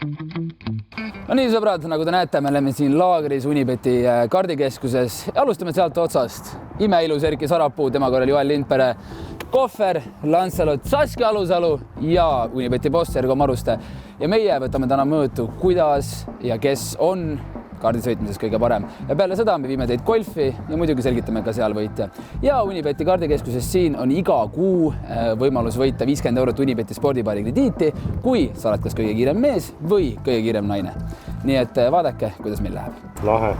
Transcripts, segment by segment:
No nii, sõbrad, nagu te näete, me oleme siin laagris Unibeti kardikeskuses. Alustame sealt otsast. Imeilus Erki Sarapuu, tema korral Joel Lindpere, Kohver, Lancelot, Saskia Alusalu ja Unibeti boss Ergo Maruste. Ja meie võtame täna mõõtu, kuidas ja kes on kaardisõitmises kõige parem. Ja peale seda me viime teid golfi ja muidugi selgitame ka seal võitja. Ja Unibeti kardikeskuses siin on iga kuu võimalus võita 50 eurot Unibeti spordipaari krediiti, kui sa oled kas kõige kiirem mees või kõige kiirem naine. Nii et vaadake, kuidas meil läheb. Lahe.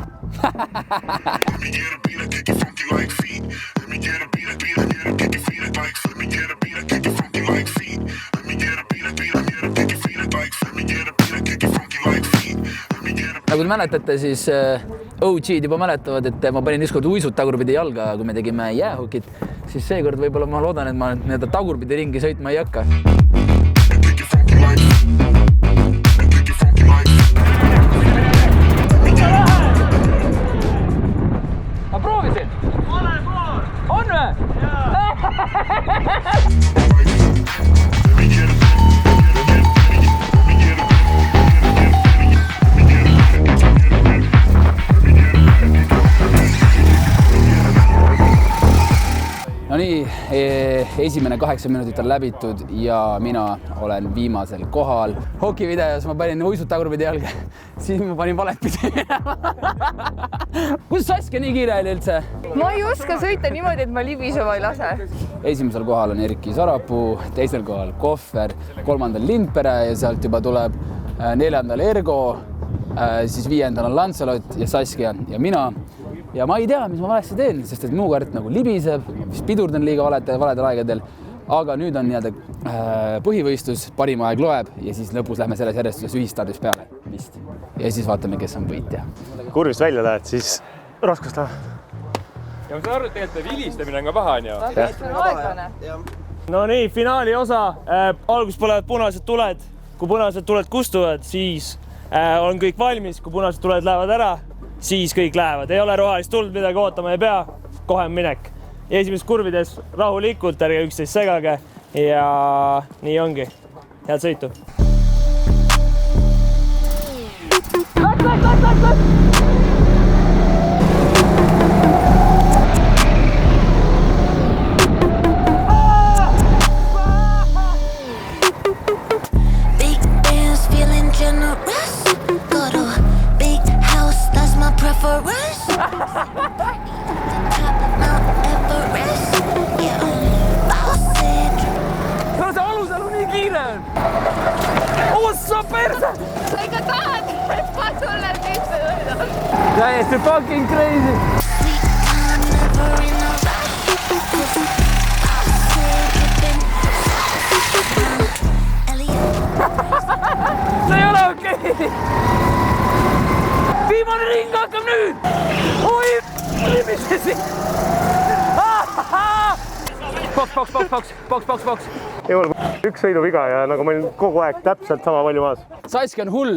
Nagu te mäletate, siis OG-d juba mäletavad, et ma panin ükskord uisud tagurpidi jalga, kui me tegime jäähokit, siis seekord võib-olla ma loodan, et ma need tagurpidi ringi sõitma ei hakka. Ma proovisin! On või? No nii, esimene 8 minutit on läbitud ja mina olen viimasel kohal. Hokivideos ma panin uisud tagurpidi jalga, siis ma panin valet pidi. Kus Saskia nii kiire oli üldse? Ma ei oska sõita niimoodi, et ma libisema ei lase. Esimesel kohal on Erki Sarapuu, teisel kohal Kohver, kolmandal Lindpere ja sealt juba tuleb neljandal Ergo, siis viiendal on Lancelot ja Saskia ja mina. Ja ma ei tea, mis ma valesti teen, sest et muu kart nagu libiseb, vist pidurdan liiga valedel aegadel, aga nüüd on põhivõistlus, parim aeg loeb ja siis lõpus lähme selles järjestuses ühistardis peale vist. Ja siis vaatame, kes on võitja. Kurvist välja lähed, siis raskust läheb. Ja ma saan aru, et tegelikult vilistamine on ka paha, on ju? No nii, finaali osa. Algus põlevad punased tuled. Kui punased tuled kustuvad, siis on kõik valmis. Kui punased tuled lähevad ära, siis kõik lähevad. Ei ole rohelist tuld, midagi ootama ei pea. Kohe minek. Ja esimeses kurvides rahulikult, ärge üksteist segage. Ja nii ongi. Head sõitu. No see Alusalu nii kiire on! Ossa perse! Sa ikka tahad, et ma tulen pihta võida. Täiesti fucking crazy! See ei ole okei! Viimane ring hakkab nüüd! Oi, libisesi! Boks! Jõul üks sõiduviga ja nagu meil kogu aeg täpselt sama palju maas. Saskia on hull.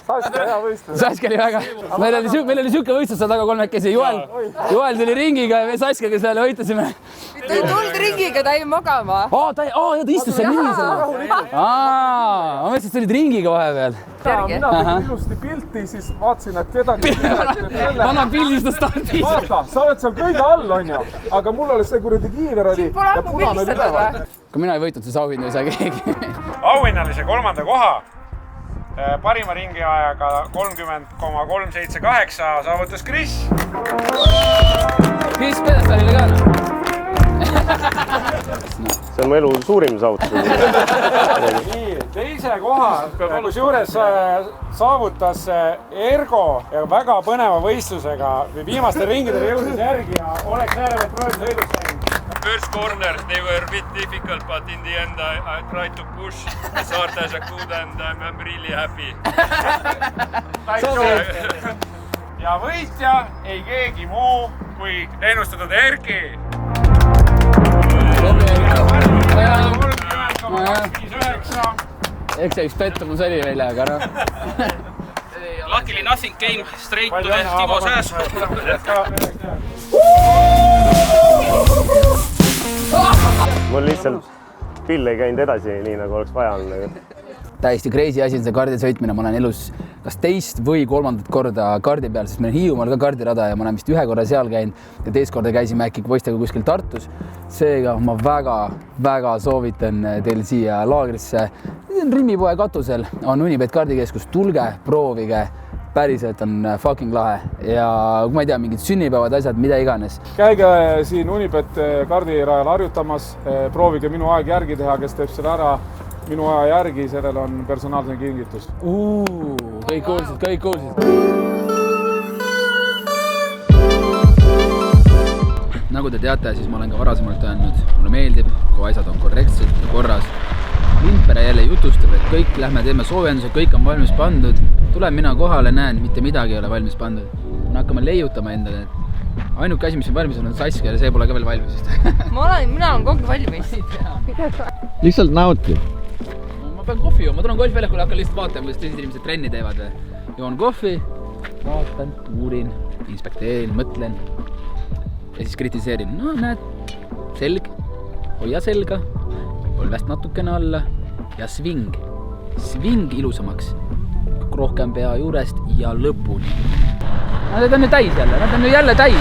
Saskia hea võistlus. Saskia oli väga. Meil oli siuke võistlus seal taga kolmekesi. Joel tuli ringiga ja me Saskiaga seal võitlasime. Ta ei tulnud ringiga, ta jäi magama. Ta istus seal niisama. Ma mõtlesin, et sa olid ringiga vahepeal. Mina tegin ilusti pilti, siis vaatasin, et kedagi... Vana pildistas stardis. Vaata, sa oled seal kõige all, on ju, aga mul oli see kuradi kiiver oli ja punane üleval. Kui mina ei võitnud, siis auhinda ei saa keegi. Auhinnalise kolmanda koha parima ringi ajaga 30,378 saavutas Kris. Kris Pedestalile ka. See on mu elu suurim saavutus. Teise koha, kus juures saavutas Ergo ja väga põneva võistlusega viimaste ringidele jõudis järgi ja oleks äärevalt proovisõidust läinud. First corners, they were a bit difficult, but in the end I tried to push as hard as I could and I'm really happy. Ja võitja ei keegi muu kui ennustatud Erki. 30,59. Eks see üks pettumus oli välja, aga noh. Luckily nothing came straight to the Timo Sääs. Mul lihtsalt pill ei käinud edasi nii, nagu oleks vaja olnud. täiesti crazy asi on see kardi sõitmine, ma olen elus kas teist või kolmandat korda kardi peal, sest meil on Hiiumaal ka kardirada ja ma olen vist ühe korra seal käinud ja teist korda käisime äkki poistega kuskil Tartus. Seega ma väga soovitan teil siia laagrisse. Rimmipoe katusel on Unibet kardikeskus, tulge, proovige. Päriselt on fucking lahe ja kui ma ei tea, mingid sünnipäevad, asjad, mida iganes. Käige siin Unibet kardirajal harjutamas, proovige minu aeg järgi teha, kes teeb selle ära. Minu aja järgi, sellel on personaalne kingitus. Kõik kuulsid. Nagu te teate, siis ma olen ka varasemalt öelnud, mulle meeldib, kui asjad on korrektselt ja korras. Lindpere jälle jutustab, et kõik lähme teeme soojenduse, kõik on valmis pandud. Tulen mina kohale, näen, mitte midagi ei ole valmis pandud. Me hakkame leiutama endale. Ainuke asi, mis on valmis, on Saskia ja see pole ka veel valmis. Mina olen kogu valmis. Lihtsalt nauti. Ma pean kohvi jooma, ma tulen golfväljakule, hakkan lihtsalt vaatama, kuidas teised inimesed trenni teevad. Joon kohvi, vaatan, uurin, inspekteerin, mõtlen ja siis kritiseerin. No näed, selg, hoia selga, põlvest natukene alla ja sving ilusamaks. Rohkem pea juurest ja lõpuni. Nad on ju täis jälle, nad on ju jälle täis.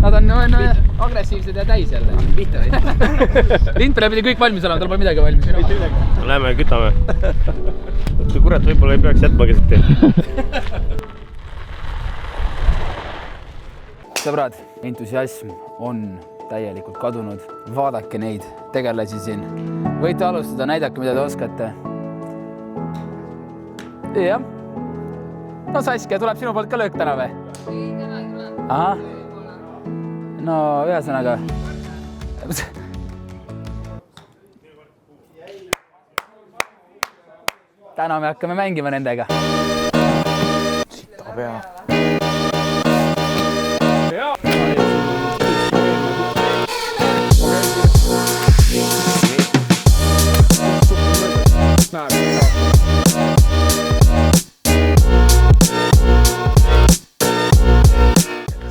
Nad on agressiivsed ja täis jälle. Pihta või? Lindpere pidi kõik valmis olema, tal pole midagi valmis. Lähme kütame. Kurat, võib-olla ei peaks jätma keset teed. Sõbrad, entusiasm on täielikult kadunud. Vaadake neid tegelasi siin. Võite alustada, näidake, mida te oskate. Jah. No Saskia, tuleb sinu poolt ka löök täna või? Ei, täna ei tule. Aha. No ühesõnaga. Täna me hakkame mängima nendega. Sita pea.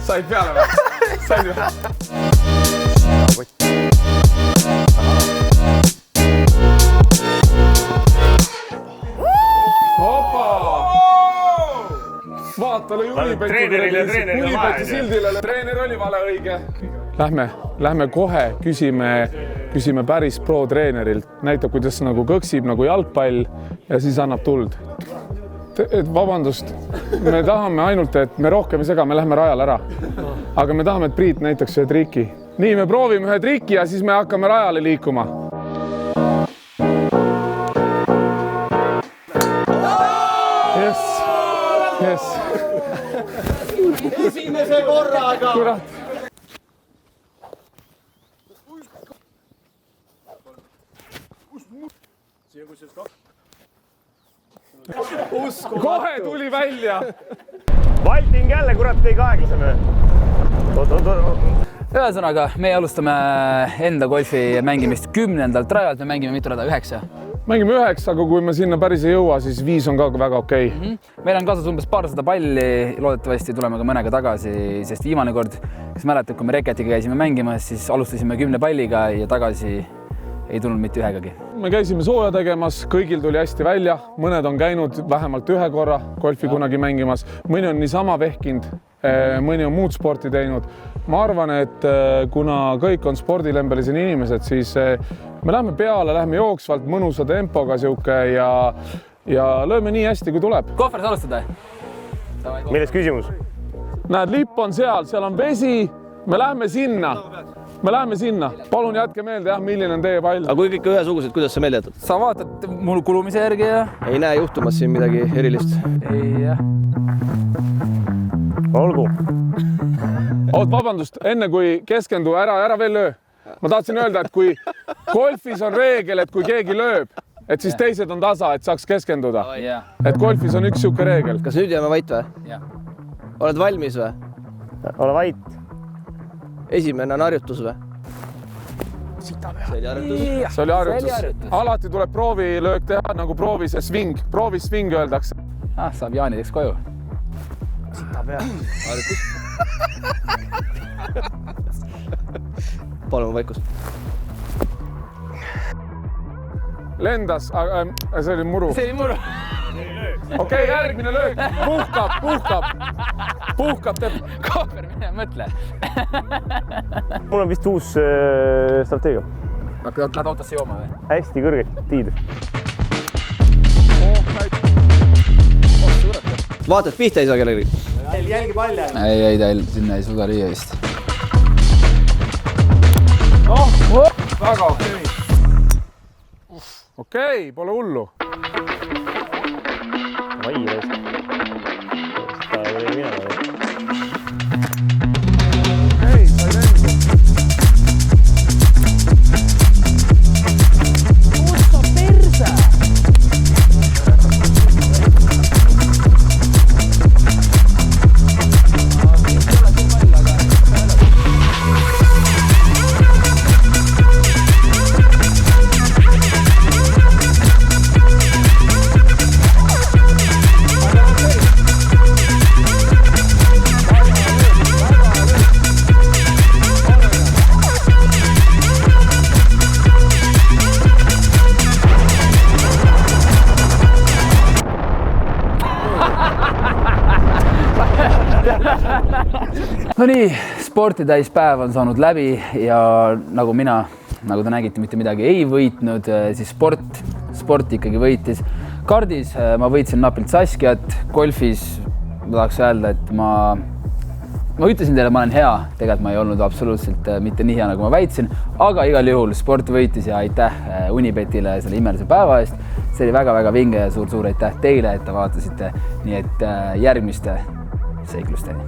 Said peale või? Said või? Opa! Vaatale Unibeti sildile. Treener oli vale õige. Lähme kohe, küsime päris pro-treenerilt. Näitab, kuidas nagu kõksib nagu jalgpall ja siis annab tuld. Vabandust, me tahame ainult, et me rohkem ei sega, me lähme rajal ära. Aga me tahame, et Priit näitaks ühe triki. Nii, me proovime ühe triki ja siis me hakkame rajale liikuma. Yes. Esimese korraga! Kurat. Kohe tuli välja. Valting jälle, kurat, ei kaeglaseme. Ühesõnaga, me alustame enda golfi mängimist 10. rajalt, me mängime mitu rada, 9. Mängime 9, aga kui me sinna päris ei jõua, siis 5 on ka väga okei. Meil on kaasas umbes paarsada palli, loodetavasti tuleme ka mõnega tagasi, sest viimane kord, kes mäletab, kui me Reketiga käisime mängimas, siis alustasime 10 palliga ja tagasi ei tulnud mitte ühegagi. Me käisime sooja tegemas, kõigil tuli hästi välja, mõned on käinud vähemalt ühe korra golfi kunagi mängimas, mõni on niisama vehkinud, mõni on muud sporti teinud. Ma arvan, et kuna kõik on spordilembelised inimesed, siis me lähme peale, lähme jooksvalt, mõnusa tempoga siuke ja lööme nii hästi, kui tuleb. Kohveris alustada? Milles küsimus? Näed, lipp on seal on vesi, me lähme sinna. Palun jätke meelde, milline on teie pall. Aga kui kõik ühesugused, kuidas sa meelde jätad? Sa vaatad mul kulumise järgi ja... Ei näe juhtumas siin midagi erilist? Ei, jah. Olgu. Vabandust, enne kui keskendu, ära veel löö. Ma tahtsin öelda, et kui golfis on reegel, et kui keegi lööb, et siis teised on tasa, et saaks keskenduda. Et golfis on üks siuke reegel. Kas nüüd jääme vait või? Jah. Oled valmis või? Ole vait. Esimene on harjutus või? See oli harjutus. Alati tuleb proovilöök teha, nagu proovi see swing. Proovi swing öeldakse. Saab jaanideks koju. Sita pea. Harjutus. Palun vaikust. lendas, see oli muru. See oli muru. Okei, järgmine löök. Puhkab teeb. Kohver, mine mõtle. Mul on vist uus strateegia. Lähed autosse jooma või? Hästi kõrgelt tiid. Vaatad, pihta ei saa kellegi. Jälgi palja. Ei, ta sinna ei suuda lüüa vist. Väga okei. Okei, pole hullu. Vai reis. Sitä oli minä. Okei, sai lendu. Ossa persä! No nii, sportitäis päev on saanud läbi ja nagu mina, nagu te nägite, mitte midagi ei võitnud, siis sport ikkagi võitis. Kardis ma võitsin napilt Saskiat, golfis ma tahaks öelda, et ma ütlesin teile, ma olen hea, tegelikult ma ei olnud absoluutselt mitte nii hea, nagu ma väitsin, aga igal juhul sport võitis ja aitäh Unibetile selle imelise päeva eest. See oli väga-väga vinge ja suur-suur aitäh teile, et te vaatasite, nii et järgmiste seiklusteni.